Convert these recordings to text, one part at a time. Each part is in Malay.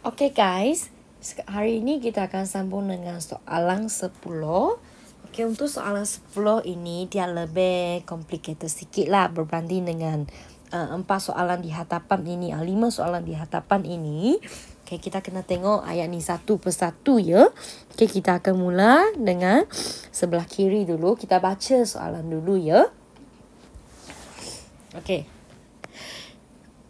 Okay guys, hari ini kita akan sambung dengan soalan 10. Okay, untuk soalan 10 ini dia lebih complicated sikit lah berbanding dengan 4 soalan di hadapan ini, 5 soalan di hadapan ini. Okay, kita kena tengok ayat ni satu persatu ya. Okay, kita akan mula dengan sebelah kiri dulu. Kita baca soalan dulu ya. Okay.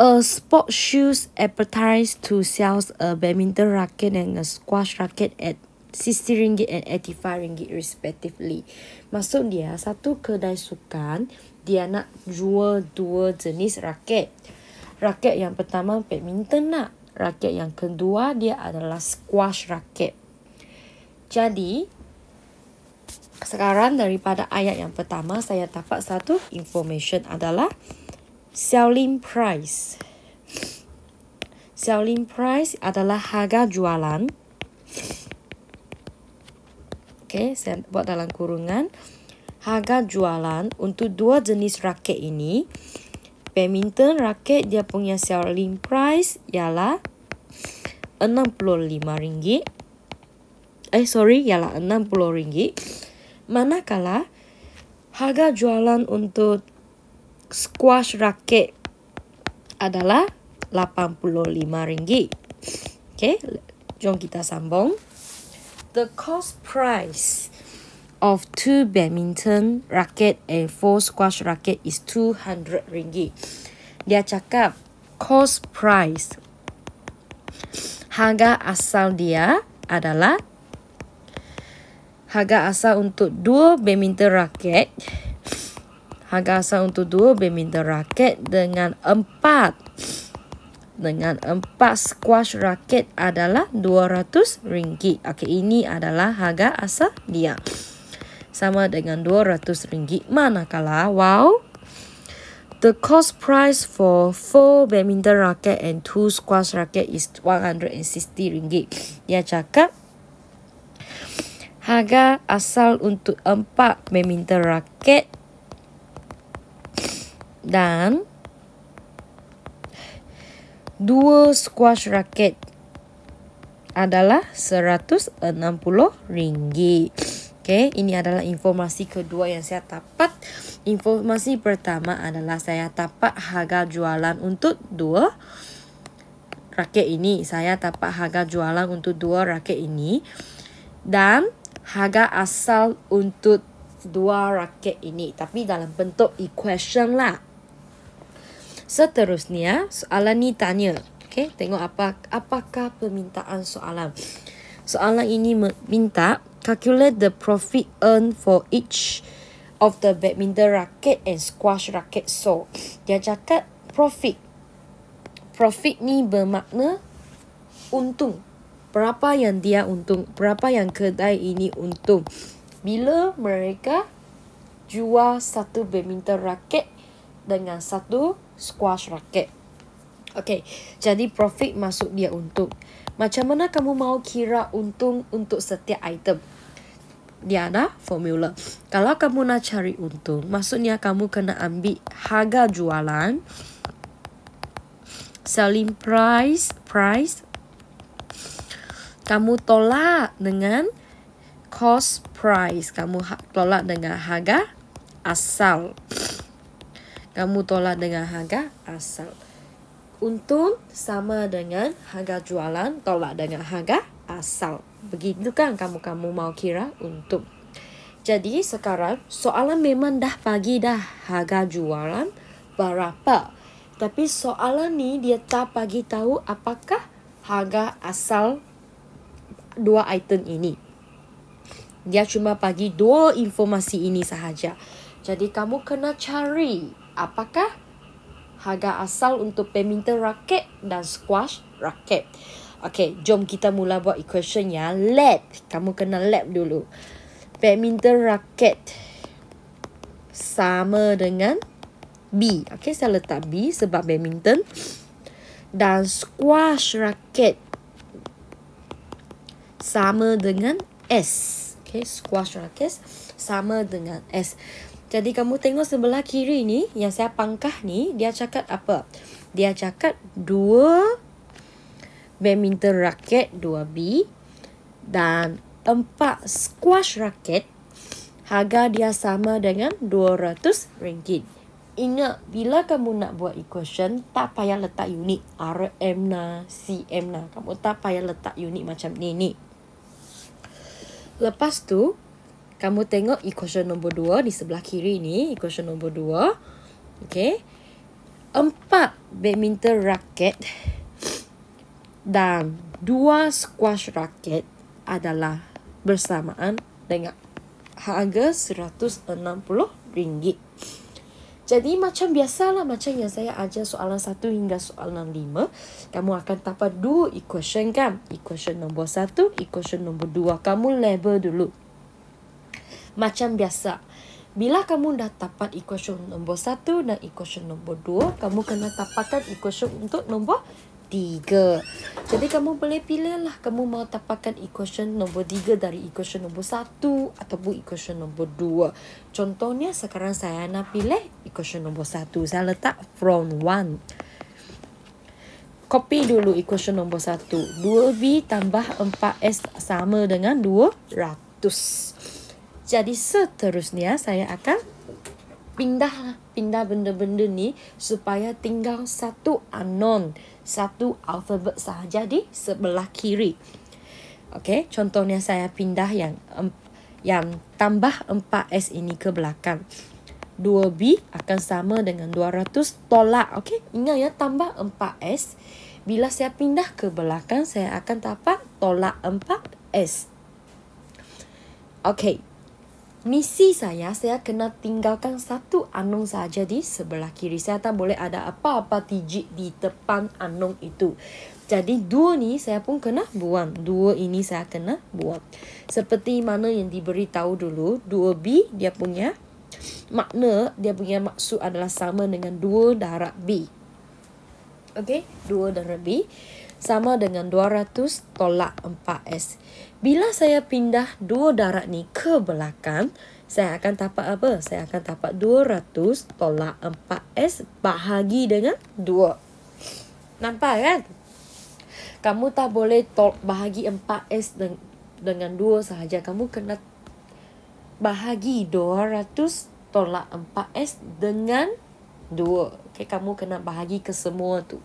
A sport shoes advertised to sell a badminton racket and a squash racket at RM60 and RM85 respectively. Maksud dia, satu kedai sukan, dia nak jual dua jenis raket. Raket yang pertama badminton nak. Raket yang kedua dia adalah squash racket. Jadi, sekarang daripada ayat yang pertama, saya dapat satu information adalah selling price. Selling price adalah harga jualan. Okay, saya buat dalam kurungan. Harga jualan untuk dua jenis raket ini. Badminton raket dia punya selling price ialah RM65. Ialah RM60. Manakala harga jualan untuk squash racket adalah RM85. Okay, jom kita sambung. The cost price of 2 badminton racket and 4 squash racket is RM200. Dia cakap cost price, harga asal dia adalah harga asal untuk 2 badminton racket. Harga asal untuk 2 badminton racket dengan 4 squash racket adalah RM200. Okey, ini adalah harga asal dia. Sama dengan RM200. Manakala, the cost price for 4 badminton racket and 2 squash racket is RM160. Dia cakap harga asal untuk 4 badminton racket dan 2 squash racket adalah RM160. Okay, ini adalah informasi kedua yang saya dapat. Informasi pertama adalah saya dapat harga jualan untuk 2 raket ini. Saya dapat harga jualan untuk 2 raket ini. Dan harga asal untuk 2 raket ini. Tapi dalam bentuk equation lah. Seterusnya, soalan ni tanya. Okay, tengok apakah permintaan soalan. Soalan ini minta calculate the profit earned for each of the badminton racket and squash racket sold. Dia cakap profit. Profit ni bermakna untung. Berapa yang dia untung, berapa yang kedai ini untung. Bila mereka jual satu badminton racket dengan satu squash racket. Okay, jadi profit masuk dia untung. Macam mana kamu mau kira untung untuk setiap item? Dia ada formula. Kalau kamu nak cari untung, maksudnya kamu kena ambil harga jualan, selling price, kamu tolak dengan cost price. Kamu tolak dengan harga asal. Kamu tolak dengan harga asal. Untung sama dengan harga jualan tolak dengan harga asal. Begitu kan kamu mau kira untung. Jadi sekarang soalan memang dah bagi dah harga jualan berapa. Tapi soalan ni dia tak bagi tahu apakah harga asal 2 item ini. Dia cuma bagi 2 informasi ini sahaja. Jadi kamu kena cari apakah harga asal untuk badminton racket dan squash racket. Okay, jom kita mula buat equation ya. Lab. Kamu kena lab dulu. Badminton racket sama dengan B. Okay, saya letak B sebab badminton. Dan squash racket sama dengan S. Okay, squash racket sama dengan S. Jadi kamu tengok sebelah kiri ni, yang saya pangkah ni, dia cakap apa? Dia cakap 2 badminton raket 2B. Dan 4 squash raket, harga dia sama dengan RM200. Ingat, bila kamu nak buat equation, tak payah letak unit RM na, CM na. Kamu tak payah letak unit macam ni. Lepas tu, kamu tengok equation nombor 2 di sebelah kiri ni. Equation nombor 2. Okay. 4 badminton raket dan 2 squash raket adalah bersamaan dengan harga RM160. Jadi macam biasalah, macam yang saya ajar soalan 1 hingga soalan 5. Kamu akan dapat 2 equation kan? Equation nombor 1, equation nombor 2. Kamu label dulu. Macam biasa. Bila kamu dah dapat equation nombor 1 dan equation nombor 2, kamu kena dapatkan equation untuk nombor 3. Jadi kamu boleh pilih lah, kamu mau dapatkan equation nombor 3 dari equation nombor 1 ataupun equation nombor 2. Contohnya sekarang saya nak pilih equation nombor 1. Saya letak from 1. Copy dulu equation nombor 1. 2B tambah 4S sama dengan 200. Jadi seterusnya saya akan pindah benda-benda ni supaya tinggal satu unknown, satu alfabet sahaja di sebelah kiri. Okey, contohnya saya pindah yang tambah 4S ini ke belakang. 2B akan sama dengan 200 tolak. Okey, ingat ya, tambah 4S. Bila saya pindah ke belakang, saya akan dapat tolak 4S. Okey. Misi saya kena tinggalkan satu unknown saja di sebelah kiri. Saya tak boleh ada apa-apa digit di depan unknown itu. Jadi 2 ni saya pun kena buang. 2 ini saya kena buang. Seperti mana yang diberitahu dulu, 2B dia punya makna, dia punya maksud adalah sama dengan 2 darab B. Okey, 2 darab B sama dengan 200 tolak 4S. Bila saya pindah 2 darab ni ke belakang, saya akan dapat apa? Saya akan dapat 200 tolak 4S bahagi dengan 2. Nampak kan? Kamu tak boleh bahagi 4S dengan 2 sahaja. Kamu kena bahagi 200 tolak 4S dengan 2. Okay, kamu kena bahagi ke semua tu.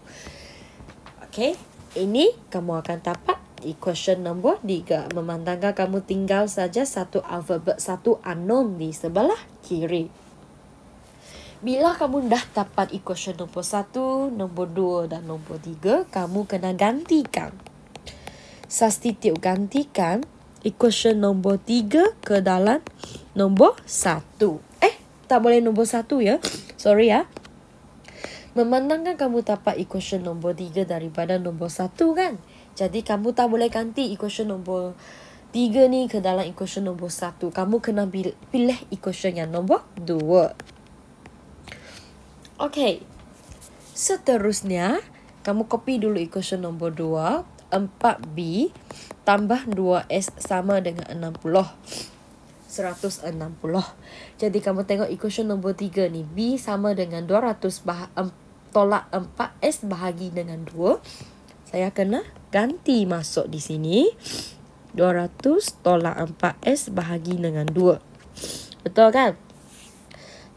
Okay, ini kamu akan dapat equation nombor 3. Memandangkan kamu tinggal saja satu alfabet, satu unknown di sebelah kiri. Bila kamu dah dapat equation nombor 1, nombor 2 dan nombor 3, kamu kena gantikan. Substitute, gantikan equation nombor 3 ke dalam nombor 1. Tak boleh nombor 1 ya. Sorry ya. Memandangkan kamu dapat equation nombor 3 daripada nombor 1 kan. Jadi kamu tak boleh ganti equation nombor 3 ni ke dalam equation nombor 1. Kamu kena pilih equation yang nombor 2. Okey. Seterusnya, kamu copy dulu equation nombor 2. 4B tambah 2S sama dengan 60. 160. Jadi kamu tengok equation nombor 3 ni. B sama dengan 200 tolak 4S bahagi dengan 2. Saya kena ganti masuk di sini. 200 tolak 4S bahagi dengan 2. Betul kan?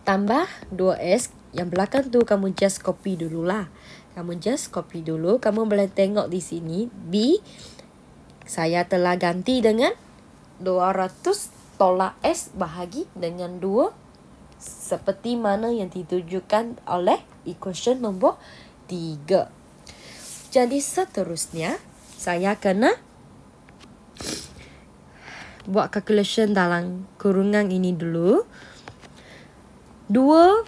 Tambah 2S. Yang belakang tu kamu just copy dululah. Kamu just copy dulu. Kamu boleh tengok di sini. B. Saya telah ganti dengan 200 tolak S bahagi dengan 2. Seperti mana yang ditujukan oleh equation nombor 3. Jadi seterusnya, saya kena buat calculation dalam kurungan ini dulu. 4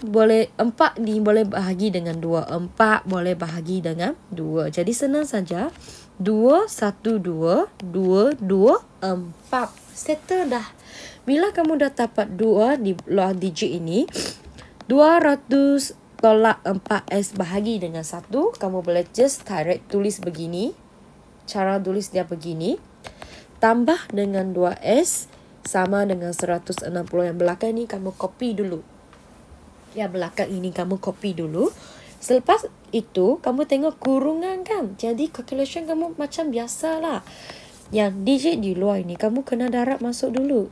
ni boleh bahagi dengan 2. 4 boleh bahagi dengan 2. Jadi senang saja. 2, 1, 2, 2, 2, 4. Settle dah. Bila kamu dah dapat 2 di luar digit ini, 200 tolak 4S bahagi dengan 1. Kamu boleh just direct tulis begini. Cara tulis dia begini. Tambah dengan 2S sama dengan 160. Yang belakang ni kamu copy dulu. Yang belakang ini kamu copy dulu. Selepas itu kamu tengok kurungan kan. Jadi calculation kamu macam biasalah. Yang digit di luar ini kamu kena darab masuk dulu.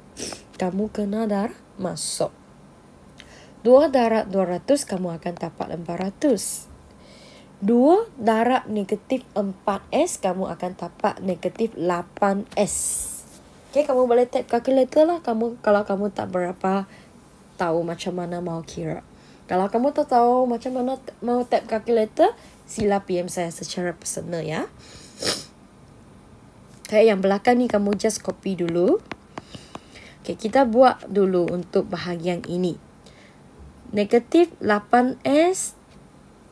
Kamu kena darab masuk. 2 darab 200 kamu akan dapat 400. 2 darab negatif 4S kamu akan dapat negatif 8S. Okay, kamu boleh type calculator lah kalau kamu tak berapa tahu macam mana mau kira. Kalau kamu tak tahu macam mana mau type calculator, sila PM saya secara personal ya. Okay, yang belakang ni kamu just copy dulu. Okay, kita buat dulu untuk bahagian ini. Negatif 8S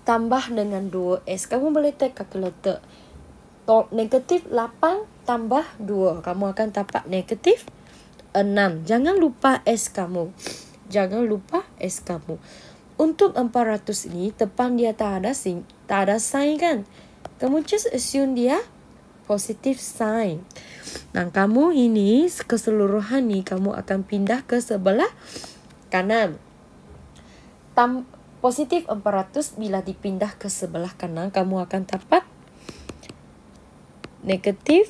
tambah dengan 2S. Kamu boleh type calculator. Negatif 8 tambah 2. Kamu akan dapat negatif 6. Jangan lupa S kamu. Jangan lupa S kamu. Untuk 400 ini, depan dia tak ada sign kan. Kamu just assume dia positive sign. Dan kamu ini, keseluruhan ni, kamu akan pindah ke sebelah kanan. Positif 400 bila dipindah ke sebelah kanan, kamu akan dapat negatif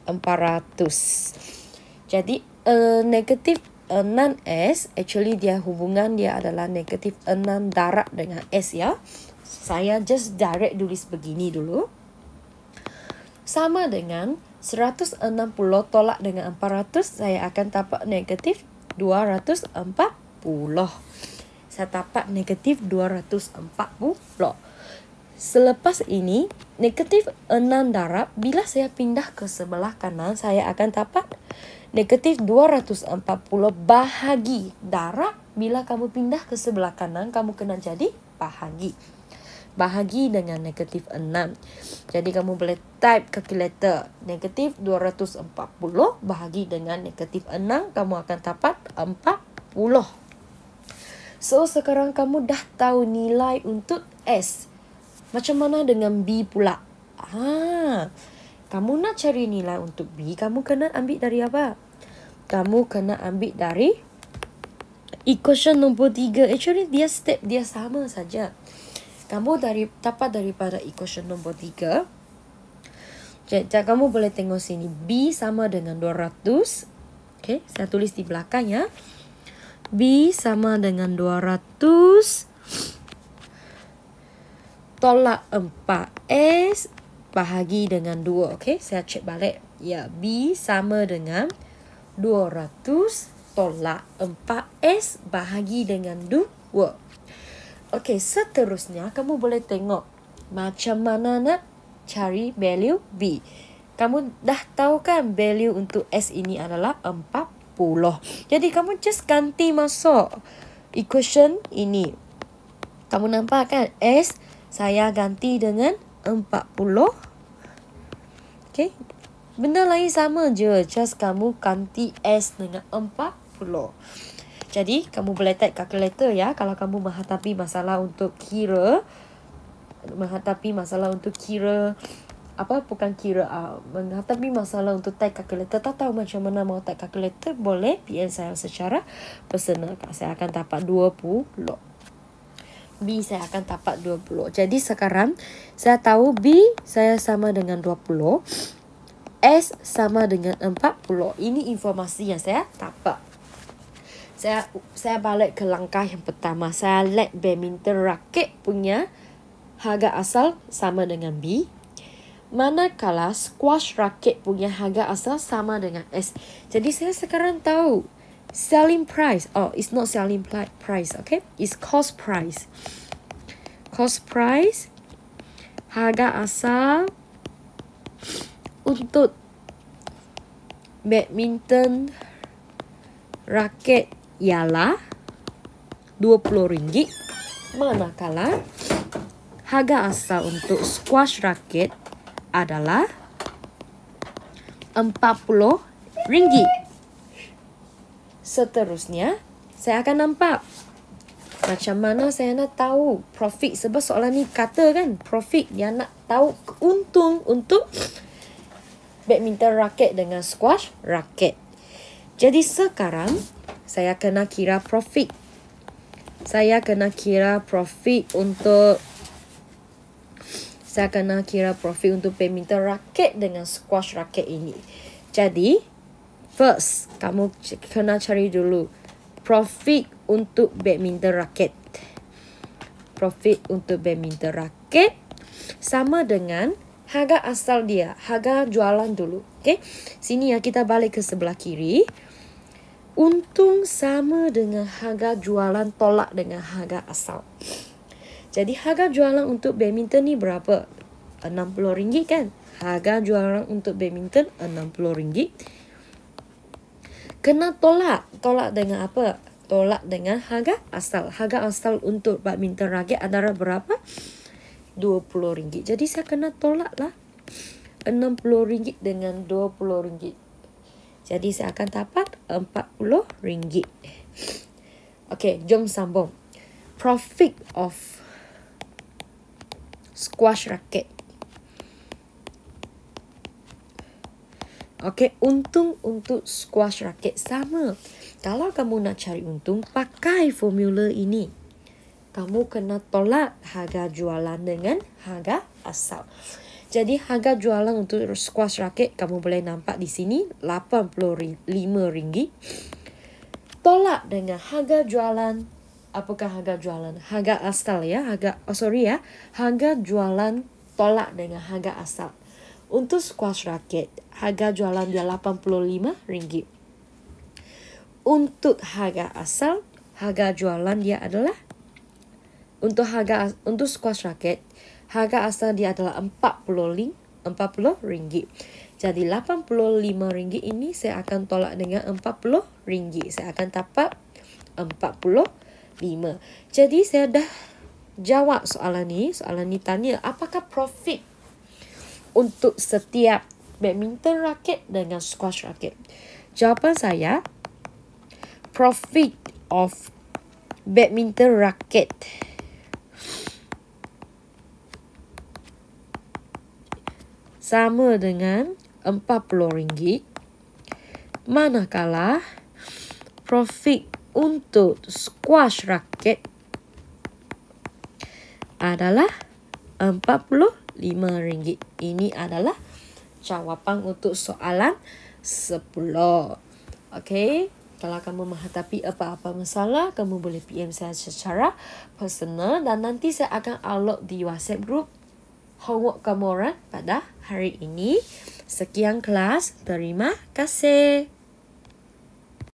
400. Jadi, negatif 6S, actually dia hubungan dia adalah negatif 6 darab dengan S ya. Saya just direct tulis begini dulu. Sama dengan 160 tolak dengan 400, saya akan dapat negatif 240. Saya dapat negatif 240. Selepas ini, negatif 6 darab, bila saya pindah ke sebelah kanan, saya akan dapat negatif 240 bahagi darab. Bila kamu pindah ke sebelah kanan, kamu kena jadi bahagi. Bahagi dengan negatif 6. Jadi kamu boleh type calculator. Negatif 240 bahagi dengan negatif 6, kamu akan dapat 40. So, sekarang kamu dah tahu nilai untuk S. Macam mana dengan B pula? Kamu nak cari nilai untuk B, kamu kena ambil dari apa? Kamu kena ambil dari equation nombor 3. Actually, step dia sama saja. Kamu dapat daripada equation nombor 3. Jadi, kamu boleh tengok sini. B sama dengan 200. Okay, saya tulis di belakang ya. B sama dengan 200 tolak 4S bahagi dengan 2. Okay, saya cek balik. Ya, B sama dengan 200 tolak 4S bahagi dengan 2. Okay, seterusnya kamu boleh tengok macam mana nak cari value B. Kamu dah tahu kan value untuk S ini adalah 40. Jadi kamu just ganti masuk equation ini. Kamu nampak kan S saya ganti dengan 40. Okay. Benda lain sama je. Just kamu ganti S dengan 40. Jadi, kamu boleh type calculator ya. Kalau kamu menghadapi masalah untuk kira. Menghadapi masalah untuk type calculator. Tak tahu macam mana mau type calculator. Boleh PM saya secara personal. Saya akan dapat 20. B saya akan dapat 20. Jadi sekarang saya tahu B saya sama dengan 20. S sama dengan 40. Ini informasi yang saya dapat. Saya balik ke langkah yang pertama. Saya let badminton raket punya harga asal sama dengan B. Manakala squash raket punya harga asal sama dengan S. Jadi saya sekarang tahu selling price. Oh, it's not selling price, okay? It's cost price. Cost price, harga asal untuk badminton raket ialah RM20. Manakala harga asal untuk squash raket adalah RM40. Seterusnya, saya akan nampak macam mana saya nak tahu profit. Sebab soalan ni kata kan, profit. Dia nak tahu untung untuk badminton raket dengan squash raket. Jadi sekarang, saya kena kira profit. Saya kena kira profit untuk saya kena kira profit untuk badminton raket dengan squash raket ini. Jadi, first, kamu kena cari dulu profit untuk badminton raket. Profit untuk badminton raket sama dengan harga asal dia, harga jualan dulu. Okay? Sini ya, kita balik ke sebelah kiri. Untung sama dengan harga jualan tolak dengan harga asal. Jadi harga jualan untuk badminton ni berapa? RM60 kan? Harga jualan untuk badminton RM60. Kena tolak. Tolak dengan apa? Tolak dengan harga asal. Harga asal untuk badminton raket adalah berapa? RM20. Jadi saya kena tolak lah. RM60 dengan RM20. Jadi saya akan dapat RM40. Okey, jom sambung. Profit of squash racket. Okey, untung untuk squash racket sama. Kalau kamu nak cari untung, pakai formula ini. Kamu kena tolak harga jualan dengan harga asal. Jadi harga jualan untuk squash racket kamu boleh nampak di sini RM85. Tolak dengan harga jualan. Apakah harga jualan? Harga asal ya, harga jualan tolak dengan harga asal. Untuk squash racket, harga jualan dia RM85. Untuk harga asal, harga jualan dia adalah untuk squash racket, harga asal dia adalah RM40. Jadi RM85 ini saya akan tolak dengan RM40. Saya akan dapat 45. Jadi saya dah jawab soalan ni. Soalan ni tanya apakah profit untuk setiap badminton racket dengan squash racket. Jawapan saya, profit of badminton racket sama dengan RM40. Manakala profit untuk squash racket adalah RM45. Ini adalah jawapan untuk soalan 10. Okey, kalau kamu menghadapi apa-apa masalah, kamu boleh PM saya secara personal dan nanti saya akan upload di WhatsApp group homework kamu orang pada hari ini. Sekian kelas. Terima kasih.